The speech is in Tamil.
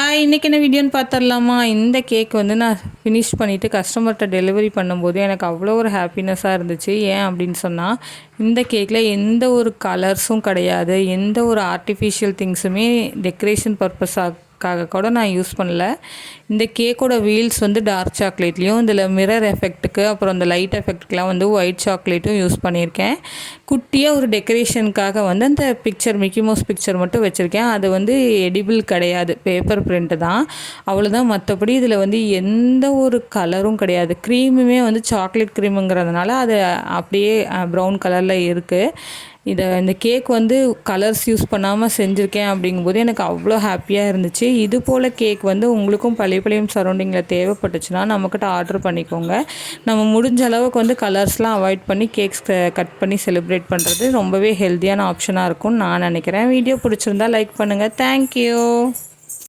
ஹாய், இன்றைக்கி என்ன வீடியோன்னு பார்த்துடலாமா? இந்த கேக் வந்து நான் ஃபினிஷ் பண்ணிவிட்டு கஸ்டமர்கிட்ட டெலிவரி பண்ணும்போது எனக்கு அவ்வளோ ஒரு ஹாப்பினஸ்ஸாக இருந்துச்சு. ஏன் அப்படின்னு சொன்னால், இந்த கேக்கில் எந்த ஒரு கலர்ஸும் கிடையாது, எந்த ஒரு ஆர்டிஃபிஷியல் திங்ஸுமே டெக்கரேஷன் பர்பஸாக கூட நான் யூஸ் பண்ணல. இந்த கேக்கோட வீல்ஸ் வந்து டார்க் சாக்லேட்லேயும், இதில் மிரர் எஃபெக்ட்டுக்கு அப்புறம் இந்த லைட் எஃபெக்ட்டுக்கெலாம் வந்து ஒயிட் சாக்லேட்டும் யூஸ் பண்ணியிருக்கேன். குட்டியாக ஒரு டெக்கரேஷனுக்காக வந்து அந்த மிக்கி மவுஸ் பிக்சர் மட்டும் வச்சுருக்கேன். அது வந்து எடிபிள் கிடையாது, பேப்பர் பிரிண்ட் தான், அவ்வளோதான். மற்றபடி இதில் வந்து எந்த ஒரு கலரும் கிடையாது. க்ரீமுமே வந்து சாக்லேட் க்ரீமுங்கிறதுனால அது அப்படியே ப்ரௌன் கலரில் இருக்குது. இந்த கேக் வந்து கலர்ஸ் யூஸ் பண்ணாமல் செஞ்சுருக்கேன் அப்படிங்கும்போது எனக்கு அவ்வளோ ஹாப்பியாக இருந்துச்சு. இது போல் கேக் வந்து உங்களுக்கும் பள்ளிப்பாளையம் சரௌண்டிங்கில் தேவைப்பட்டுச்சுன்னா நம்மக்கிட்ட ஆர்டர் பண்ணிக்கோங்க. நம்ம முடிஞ்ச அளவுக்கு வந்து கலர்ஸ்லாம் அவாய்ட் பண்ணி கேக்ஸ் கட் பண்ணி செலிப்ரேட் பண்ணுறது ரொம்பவே ஹெல்த்தியான ஆப்ஷனாக இருக்கும்னு நான் நினைக்கிறேன். வீடியோ பிடிச்சிருந்தா லைக் பண்ணுங்கள். தேங்க்யூ.